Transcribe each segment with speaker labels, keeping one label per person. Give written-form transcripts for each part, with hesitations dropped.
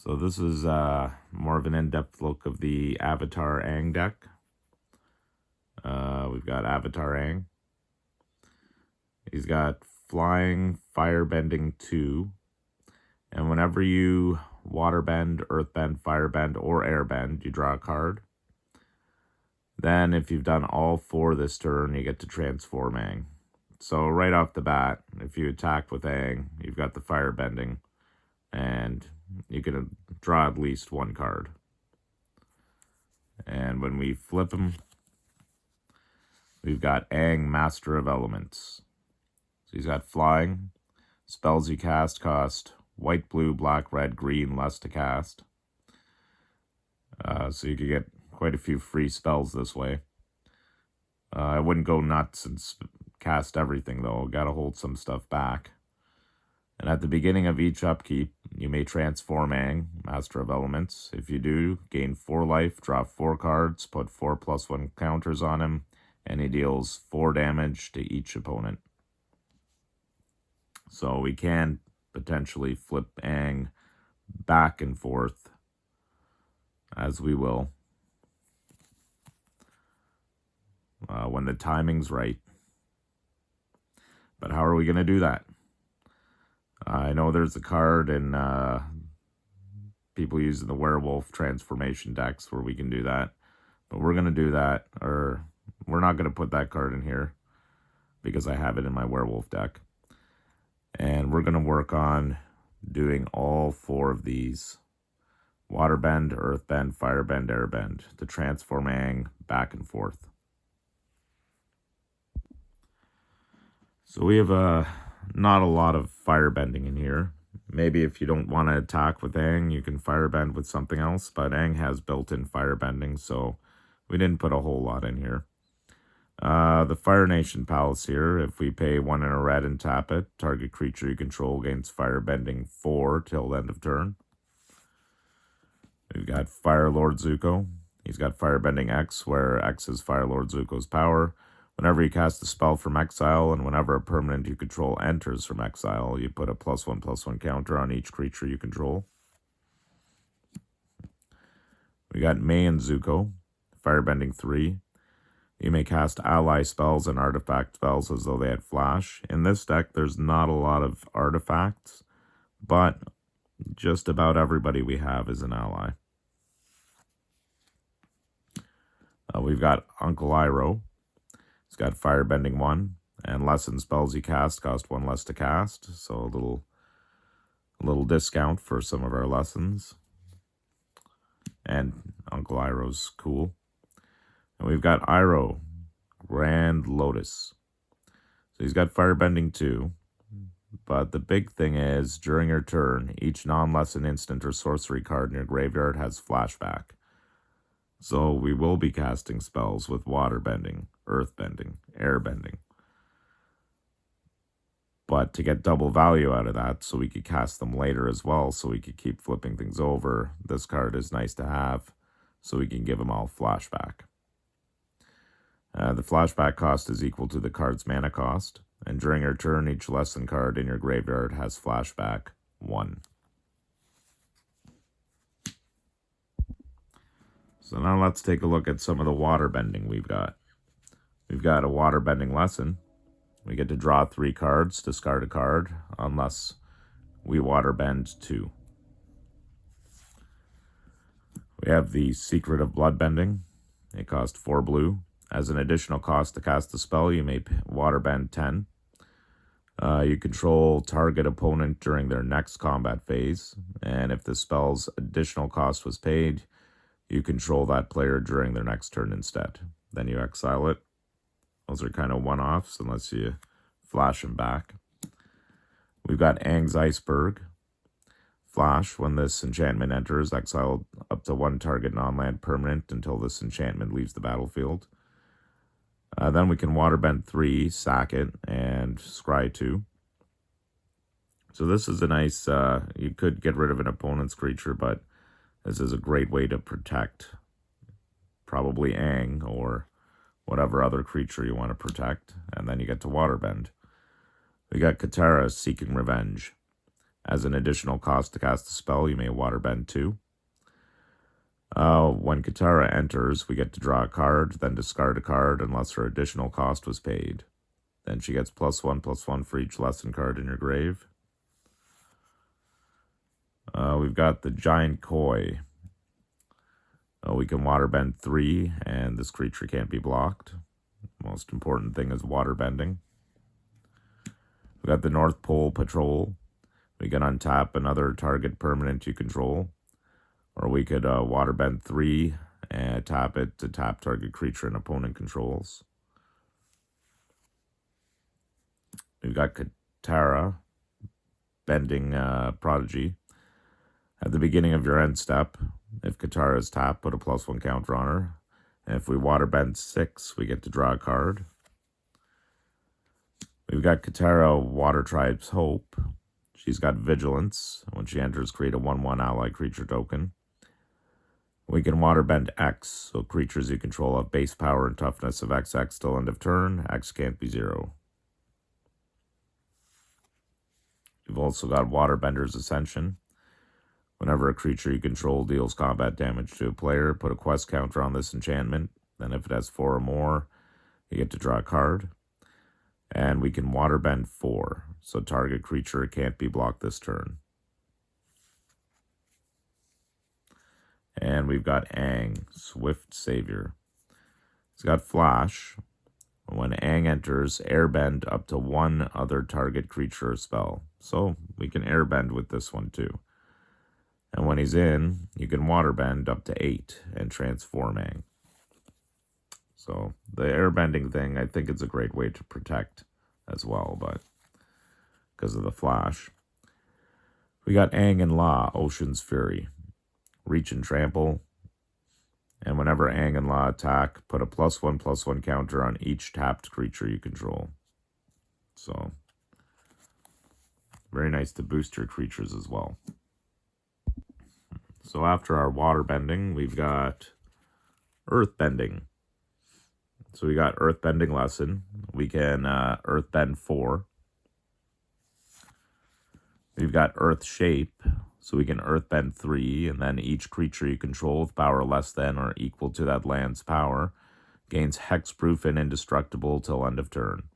Speaker 1: So this is more of an in-depth look of the Avatar Aang deck. We've got Avatar Aang. He's got Flying, Firebending 2. And whenever you Waterbend, Earthbend, Firebend, or Airbend, you draw a card. Then if you've done all 4 this turn, you get to transform Aang. So right off the bat, if you attack with Aang, you've got the Firebending, and you can draw at least 1 card. And when we flip him, we've got Aang, Master of Elements. So he's got Flying. Spells you cast cost white, blue, black, red, green, less to cast. So you could get quite a few free spells this way. I wouldn't go nuts and cast everything, though. Gotta hold some stuff back. And at the beginning of each upkeep, you may transform Aang, Master of Elements. If you do, gain 4 life, draw 4 cards, put 4+1 counters on him, and he deals 4 damage to each opponent. So we can potentially flip Aang back and forth, as we will, when the timing's right. But how are we going to do that? I know there's a card in people using the werewolf transformation decks where we can do that. But we're going to do that, or we're not going to put that card in here because I have it in my werewolf deck. And we're going to work on doing all 4 of these: Waterbend, Earthbend, Firebend, Airbend, to transform Aang back and forth. So we have not a lot of firebending in here. Maybe if you don't want to attack with Aang, you can firebend with something else, but Aang has built-in firebending, so we didn't put a whole lot in here. The Fire Nation Palace here, if we pay 1 in a red and tap it, target creature you control gains firebending 4 till end of turn. We've got Fire Lord Zuko. He's got Firebending X, where X is Fire Lord Zuko's power. Whenever you cast a spell from exile, and whenever a permanent you control enters from exile, you put a +1/+1 counter on each creature you control. We got Mei and Zuko, Firebending 3. You may cast ally spells and artifact spells as though they had flash. In this deck, there's not a lot of artifacts, but just about everybody we have is an ally. We've got Uncle Iroh. He's got Firebending 1, and lesson spells you cast cost 1 less to cast, so a little discount for some of our lessons. And Uncle Iroh's cool. And we've got Iroh, Grand Lotus. So he's got Firebending 2, but the big thing is, during your turn, each non-lesson instant or sorcery card in your graveyard has flashback. So we will be casting spells with waterbending, earthbending, airbending. But to get double value out of that, so we could cast them later as well, so we could keep flipping things over, this card is nice to have, so we can give them all flashback. The flashback cost is equal to the card's mana cost, and during your turn, each lesson card in your graveyard has flashback 1. So now let's take a look at some of the waterbending we've got. We've got a waterbending lesson. We get to draw 3 cards, discard a card, unless we waterbend 2. We have the Secret of Bloodbending. It costs 4 blue. As an additional cost to cast the spell, you may waterbend 10. You control target opponent during their next combat phase, and if the spell's additional cost was paid, you control that player during their next turn instead. Then you exile it. Those are kind of one-offs unless you flash them back. We've got Aang's Iceberg. Flash, when this enchantment enters, exile up to 1 target non-land permanent until this enchantment leaves the battlefield. Then we can waterbend 3, sack it, and scry 2. So this is a nice, you could get rid of an opponent's creature, but this is a great way to protect probably Aang or whatever other creature you want to protect, and then you get to waterbend. We got Katara, Seeking Revenge. As an additional cost to cast the spell, you may waterbend 2. When Katara enters, we get to draw a card, then discard a card unless her additional cost was paid. Then she gets +1/+1 for each lesson card in your grave. We've got the Giant Koi. We can waterbend 3, and this creature can't be blocked. Most important thing is waterbending. We've got the North Pole Patrol. We can untap another target permanent you control. Or we could waterbend 3 and tap it to tap target creature an opponent controls. We've got Katara, Bending Prodigy. At the beginning of your end step, if Katara is tapped, put a +1 counter on her. And if we waterbend 6, we get to draw a card. We've got Katara, Water Tribe's Hope. She's got Vigilance. When she enters, create a 1/1 ally creature token. We can waterbend X, so creatures you control have base power and toughness of XX till end of turn. X can't be 0. We've also got Waterbender's Ascension. Whenever a creature you control deals combat damage to a player, put a quest counter on this enchantment. Then if it has 4 or more, you get to draw a card. And we can waterbend 4, so target creature can't be blocked this turn. And we've got Aang, Swift Savior. He's got Flash. When Aang enters, airbend up to 1 other target creature or spell. So we can airbend with this one too. And when he's in, you can waterbend up to 8 and transform Aang. So the airbending thing, I think it's a great way to protect as well, but because of the Flash. We got Aang and La, Ocean's Fury. Reach and trample. And whenever Aang and La attack, put a +1/+1 counter on each tapped creature you control. So, very nice to boost your creatures as well. So after our water bending, we've got earth bending. So we got earth bending lesson. We can earth bend 4. We've got earth shape. So we can earth bend 3, and then each creature you control with power less than or equal to that land's power gains hexproof and indestructible till end of turn.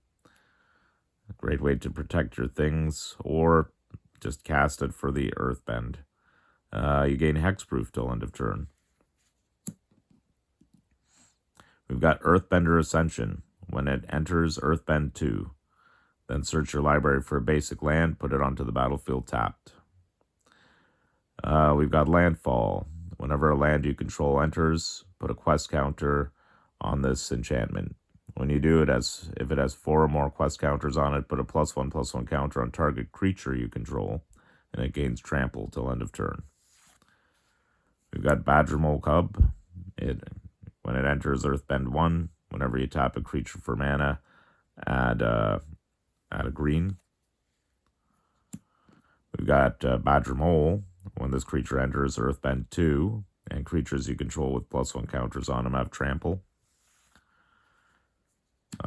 Speaker 1: A great way to protect your things, or just cast it for the earth bend. You gain hexproof till end of turn. We've got Earthbender Ascension. When it enters, Earthbend 2. Then search your library for a basic land, put it onto the battlefield tapped. We've got Landfall. Whenever a land you control enters, put a quest counter on this enchantment. When you do it, if it has 4 or more quest counters on it, put a +1/+1 counter on target creature you control, and it gains trample till end of turn. We've got Badger Mole Cub. When it enters, Earthbend 1. Whenever you tap a creature for mana, add a green. We've got Badger Mole. When this creature enters, Earthbend 2, and creatures you control with +1 counters on them have trample.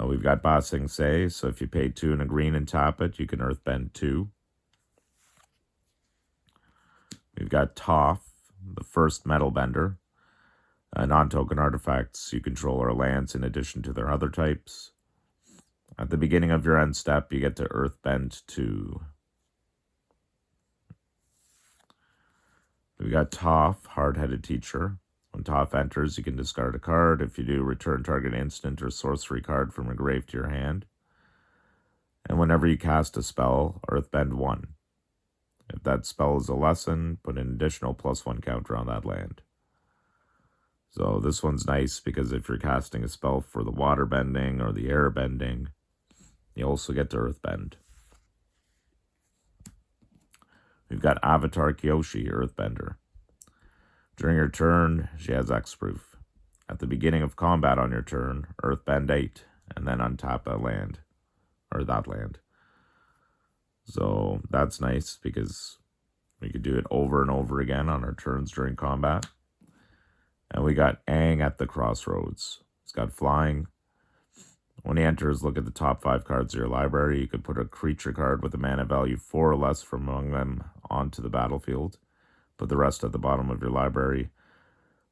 Speaker 1: We've got Ba Sing Se, so if you pay 2 and a green and tap it, you can Earthbend 2. We've got Toph, the first Metal Bender. Non-token artifacts you control are lands in addition to their other types. At the beginning of your end step, you get to Earthbend 2. We got Toph, Hard-Headed Teacher. When Toph enters, you can discard a card. If you do, return target instant or sorcery card from your grave to your hand. And whenever you cast a spell, Earthbend 1. If that spell is a lesson, put an additional +1 counter on that land. So this one's nice because if you're casting a spell for the water bending or the air bending, you also get to Earthbend. We've got Avatar Kyoshi, Earthbender. During your turn, she has Hexproof. At the beginning of combat on your turn, Earthbend 8, and then untap that land. So that's nice because we could do it over and over again on our turns during combat. And we got Aang at the Crossroads. He's got flying. When he enters, look at the top 5 cards of your library. You could put a creature card with a mana value 4 or less from among them onto the battlefield. Put the rest at the bottom of your library.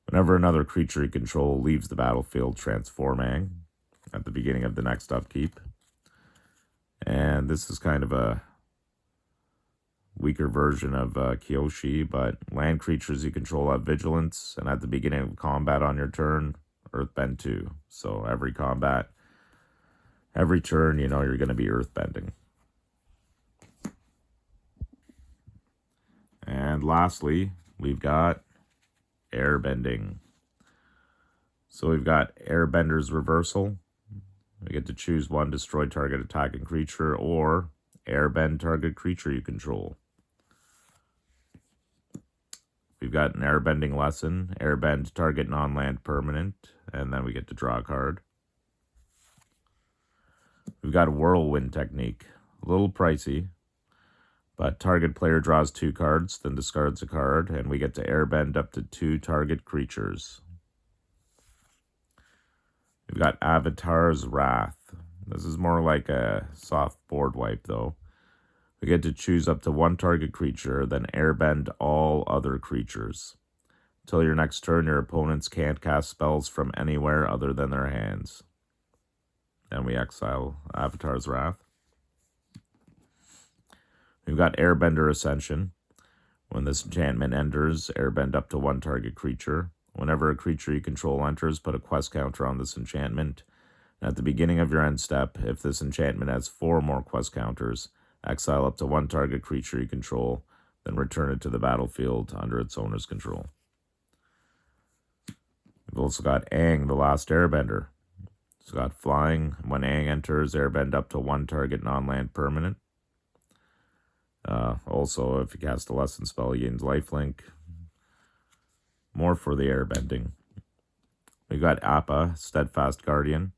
Speaker 1: Whenever another creature you control leaves the battlefield, transform Aang at the beginning of the next upkeep. And this is kind of a weaker version of Kyoshi, but land creatures you control have vigilance, and at the beginning of combat on your turn, earthbend 2. So every combat, every turn, you know you're going to be earthbending. And lastly, we've got airbending. So we've got Airbender's Reversal. We get to choose one, destroy target attacking creature, or airbend target creature you control. We've got an airbending lesson, airbend target non-land permanent, and then we get to draw a card. We've got a whirlwind technique, a little pricey, but target player draws 2 cards, then discards a card, and we get to airbend up to 2 target creatures. We've got Avatar's Wrath. This is more like a soft board wipe, though. We get to choose up to 1 target creature, then airbend all other creatures. Until your next turn, your opponents can't cast spells from anywhere other than their hands. Then we exile Avatar's Wrath. We've got Airbender Ascension. When this enchantment enters, airbend up to 1 target creature. Whenever a creature you control enters, put a quest counter on this enchantment. And at the beginning of your end step, if this enchantment has 4 more quest counters, exile up to 1 target creature you control, then return it to the battlefield under its owner's control. We've also got Aang, the Last Airbender. It's got flying. When Aang enters, airbend up to 1 target non-land permanent. Also, if you cast a lesson spell, you gain lifelink. More for the airbending. We've got Appa, Steadfast Guardian.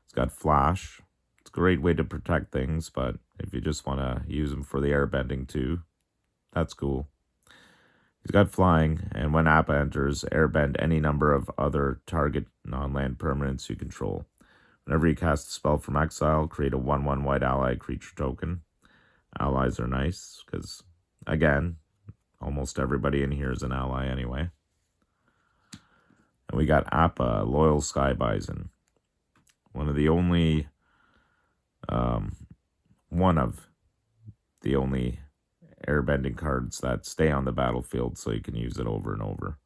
Speaker 1: It's got flash. It's a great way to protect things, but if you just want to use them for the airbending too, that's cool. He's got flying, and when Appa enters, airbend any number of other target non-land permanents you control. Whenever you cast a spell from exile, create a 1/1 white ally creature token. Allies are nice, because, again, almost everybody in here is an ally anyway. And we got Appa, Loyal Sky Bison. One of the only airbending cards that stay on the battlefield, so you can use it over and over.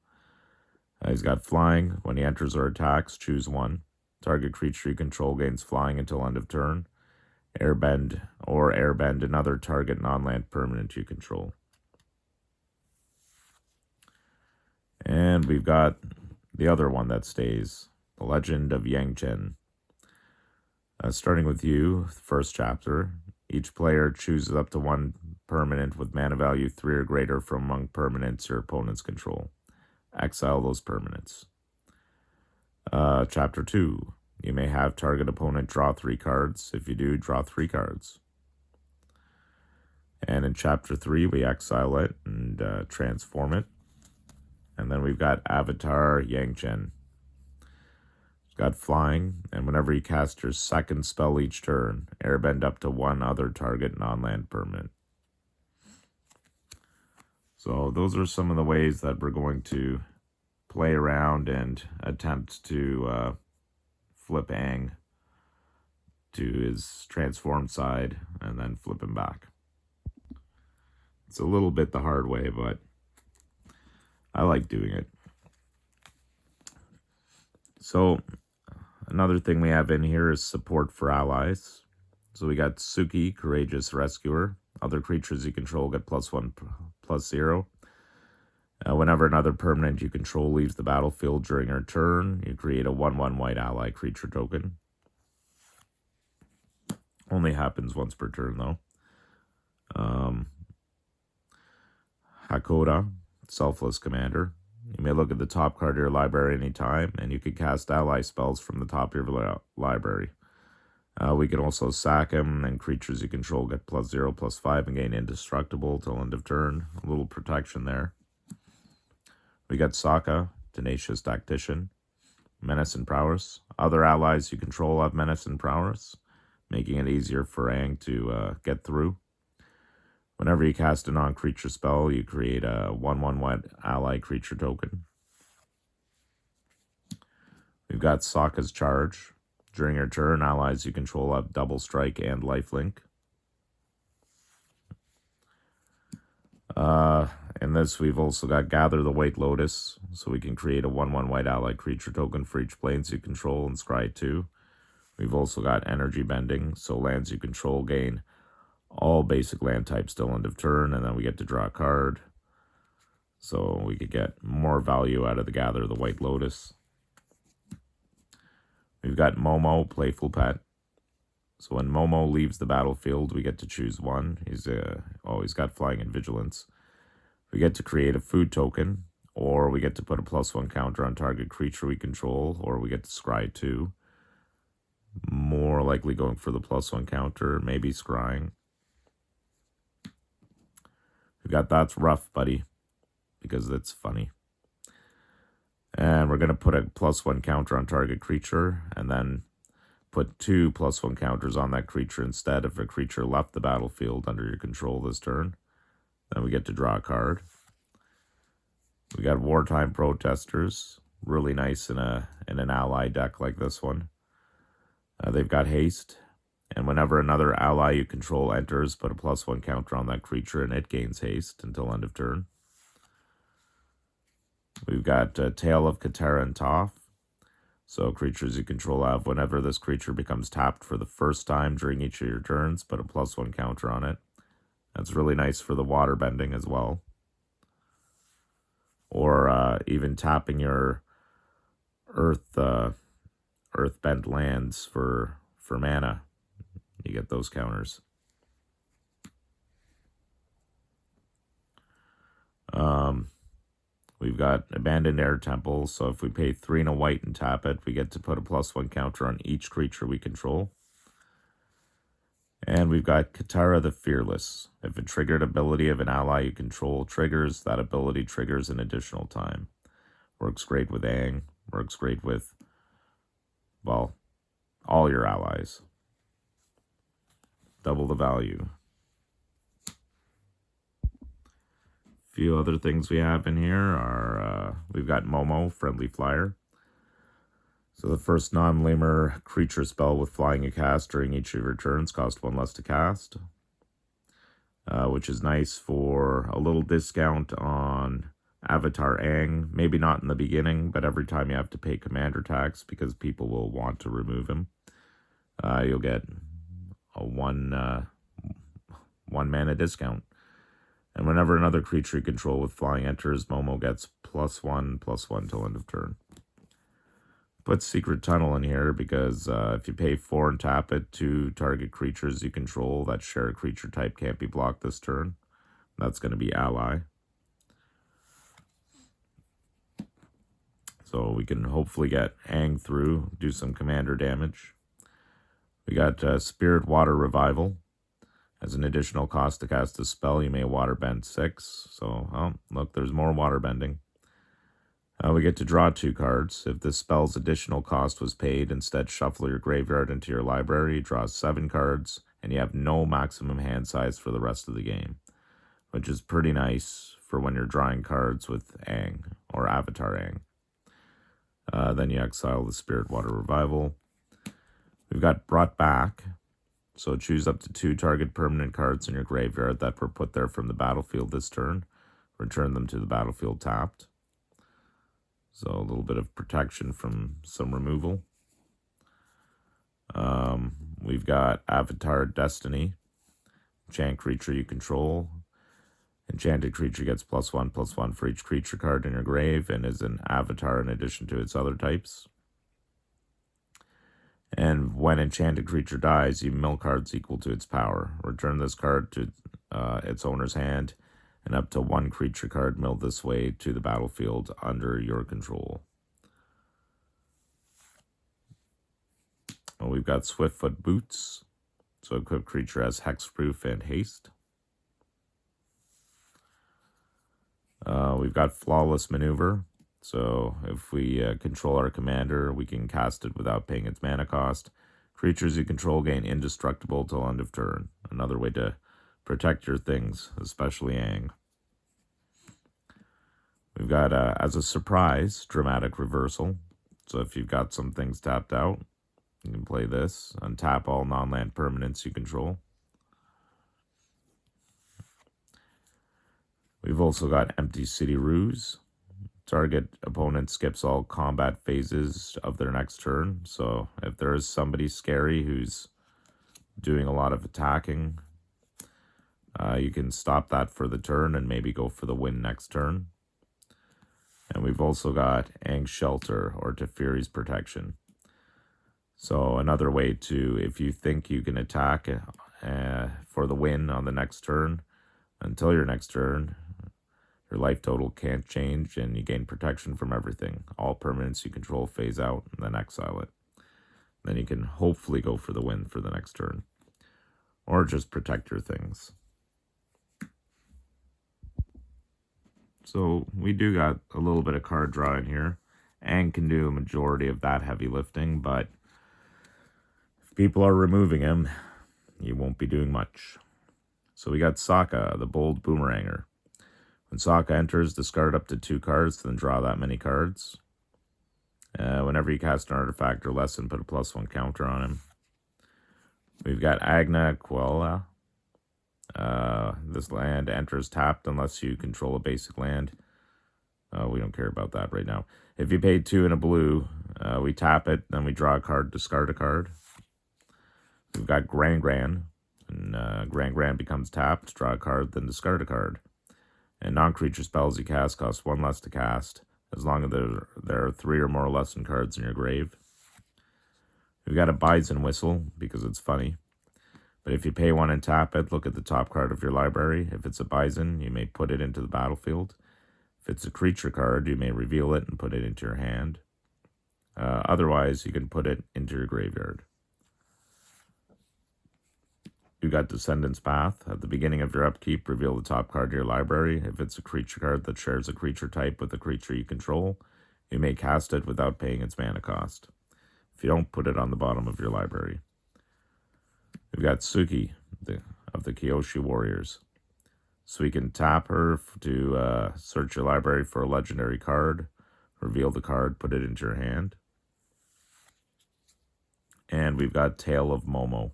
Speaker 1: He's got flying. When he enters or attacks, choose 1. Target creature you control gains flying until end of turn. Airbend another target non-land permanent you control. And we've got the other one that stays, The Legend of Yangchen. Starting with you, first chapter, each player chooses up to 1 permanent with mana value 3 or greater from among permanents your opponents control. Exile those permanents. Chapter 2, you may have target opponent draw 3 cards. If you do, draw 3 cards. And in Chapter 3, we exile it and transform it. And then we've got Avatar Yangchen. It's got flying, and whenever you cast your second spell each turn, airbend up to 1 other target non-land permanent. So those are some of the ways that we're going to play around and attempt to flip Aang to his transformed side and then flip him back. It's a little bit the hard way, but I like doing it. So another thing we have in here is support for allies. So we got Suki, Courageous Rescuer. Other creatures you control get +1/+0. Whenever another permanent you control leaves the battlefield during your turn, you create a 1/1 white ally creature token. Only happens once per turn, though. Hakoda, Selfless Commander. You may look at the top card of your library anytime, and you can cast ally spells from the top of your library. We can also sack him, and creatures you control get +0/+5 and gain indestructible till end of turn. A little protection there. We got Sokka, Tenacious Tactician. Menace and Prowess. Other allies you control have Menace and Prowess, making it easier for Aang to get through. Whenever you cast a non-creature spell, you create a 1/1 white ally creature token. We've got Sokka's Charge. During your turn, allies you control have double strike and lifelink. In this, we've also got Gather the White Lotus, so we can create a 1/1 white ally creature token for each planes you control and scry 2. We've also got Energy Bending, so lands you control gain all basic land types till end of turn, and then we get to draw a card. So we could get more value out of the Gather the White Lotus. We've got Momo, Playful Pet. So when Momo leaves the battlefield, we get to choose one. He's got Flying and Vigilance. We get to create a food token, or we get to put a +1 counter on target creature we control, or we get to scry 2. More likely going for the +1 counter, maybe scrying. We got That's Rough, Buddy, because that's funny. And we're going to put a +1 counter on target creature, and then put 2 +1 counters on that creature instead if a creature left the battlefield under your control this turn. Then we get to draw a card. We got Wartime Protesters, really nice in an ally deck like this one. They've got haste, and whenever another ally you control enters, put a +1 counter on that creature, and it gains haste until end of turn. We've got Tale of Katara and Toph. So creatures you control have, whenever this creature becomes tapped for the first time during each of your turns, put a +1 counter on it. That's really nice for the water bending as well. Or even tapping your earthbent lands for mana. You get those counters. We've got Abandoned Air Temple, so if we pay 3 and a white and tap it, we get to put a +1 counter on each creature we control. And we've got Katara the Fearless. If a triggered ability of an ally you control triggers, that ability triggers an additional time. Works great with Aang. Works great with, well, all your allies. Double the value. Few other things we have in here are, we've got Momo, Friendly Flyer. So the first non-lemur creature spell with flying you cast during each of your turns costs 1 less to cast, which is nice for a little discount on Avatar Aang. Maybe not in the beginning, but every time you have to pay commander tax because people will want to remove him, you'll get a one mana discount. And whenever another creature you control with flying enters, Momo gets +1/+1 till end of turn. Put Secret Tunnel in here because if you pay 4 and tap it, 2 target creatures you control that share a creature type can't be blocked this turn. That's going to be ally. So we can hopefully get Aang through, do some commander damage. We got Spirit Water Revival. As an additional cost to cast a spell, you may waterbend 6. So, oh, look, there's more waterbending. We get to draw 2 cards. If this spell's additional cost was paid, instead shuffle your graveyard into your library, draw 7 cards, and you have no maximum hand size for the rest of the game, which is pretty nice for when you're drawing cards with Aang or Avatar Aang. Then you exile the Spirit Water Revival. We've got Brought Back. So choose up to 2 target permanent cards in your graveyard that were put there from the battlefield this turn. Return them to the battlefield tapped. So a little bit of protection from some removal. We've got Avatar Destiny. Enchant creature you control. Enchanted creature gets +1/+1 for each creature card in your grave and is an avatar in addition to its other types. And when enchanted creature dies, you mill cards equal to its power. Return this card to its owner's hand, and up to 1 creature card milled this way to the battlefield under your control. Well, we've got Swiftfoot Boots. So equipped creature has hexproof and haste. We've got Flawless Maneuver. So if we control our commander, we can cast it without paying its mana cost. Creatures you control gain indestructible till end of turn. Another way to protect your things, especially Aang. We've got, as a surprise, Dramatic Reversal. So if you've got some things tapped out, you can play this. Untap all non-land permanents you control. We've also got Empty City Ruse. Target opponent skips all combat phases of their next turn. So if there is somebody scary who's doing a lot of attacking, you can stop that for the turn and maybe go for the win next turn. And we've also got Aang's Shelter, or Teferi's Protection. So another way to, if you think you can attack for the win on the next turn, until your next turn, your life total can't change and you gain protection from everything. All permanents you control phase out and then exile it. Then you can hopefully go for the win for the next turn. Or just protect your things. So we do got a little bit of card draw in here. Aang can do a majority of that heavy lifting, but if people are removing him, you won't be doing much. So we got Sokka, the Bold Boomeranger. When Sokka enters, discard up to 2 cards, then draw that many cards. Whenever you cast an artifact or lesson, put a +1 counter on him. We've got Agna Quella. This land enters tapped unless you control a basic land. We don't care about that right now. If you paid 2 and a blue, we tap it, then we draw a card, discard a card. We've got Gran Gran. And Gran Gran becomes tapped, draw a card, then discard a card. And non-creature spells you cast cost 1 less to cast, as long as there are 3 or more lesson cards in your grave. We've got a Bison Whistle, because it's funny. But if you pay 1 and tap it, look at the top card of your library. If it's a Bison, you may put it into the battlefield. If it's a creature card, you may reveal it and put it into your hand. Otherwise, you can put it into your graveyard. You got Descendant's Path. At the beginning of your upkeep, reveal the top card of your library. If it's a creature card that shares a creature type with a creature you control, you may cast it without paying its mana cost. If you don't, put it on the bottom of your library. We've got Suki of the Kyoshi Warriors. So we can tap her to search your library for a legendary card, reveal the card, put it into your hand. And we've got Tale of Momo.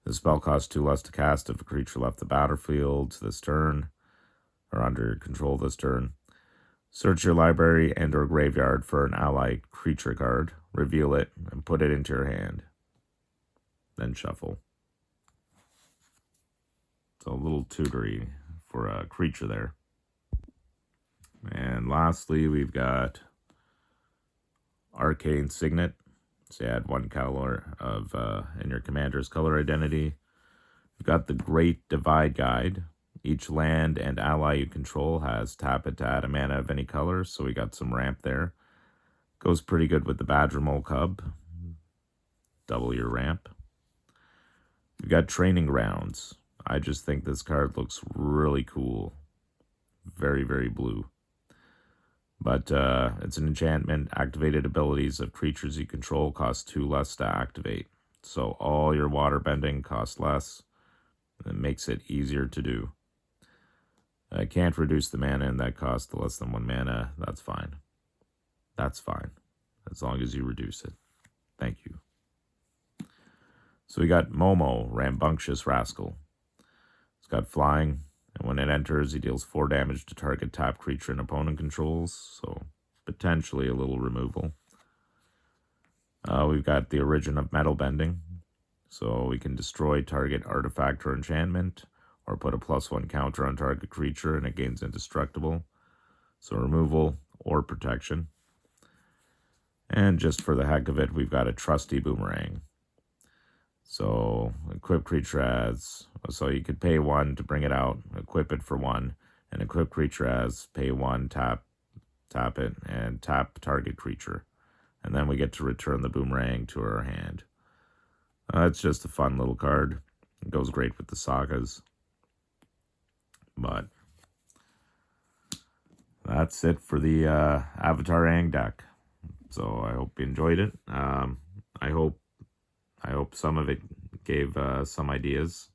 Speaker 1: The spell costs 2 less to cast if a creature left the battlefield this turn, or under your control this turn. Search your library and or graveyard for an ally creature card, reveal it, and put it into your hand. Then shuffle. So a little tutory for a creature there. And lastly, we've got Arcane Signet. So you add 1 color of in your commander's color identity. We've got the Great Divide Guide. Each land and ally you control has tap it to add a mana of any color, so we got some ramp there. Goes pretty good with the Badger Mole Cub. Double your ramp. We've got Training Grounds. I just think this card looks really cool. Very, very blue. But it's an enchantment. Activated abilities of creatures you control cost 2 less to activate. So all your water bending costs less. It makes it easier to do. I can't reduce the mana in that cost to less than 1 mana. That's fine. That's fine. As long as you reduce it. Thank you. So we got Momo, Rambunctious Rascal. It's got flying, and when it enters, he deals 4 damage to target tap creature an opponent controls, so potentially a little removal. We've got the Origin of Metal Bending, so we can destroy target artifact or enchantment, or put a +1 counter on target creature and it gains indestructible, so removal or protection. And just for the heck of it, we've got a Trusty Boomerang. So equip creature as, so you could pay 1 to bring it out, equip it for 1, and equip creature as, pay 1, tap it, and tap target creature. And then we get to return the boomerang to our hand. It's just a fun little card. It goes great with the sagas. But that that's it for the Avatar Aang deck. So I hope you enjoyed it. I hope some of it gave some ideas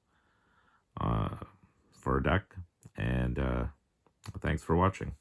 Speaker 1: for a deck. And thanks for watching.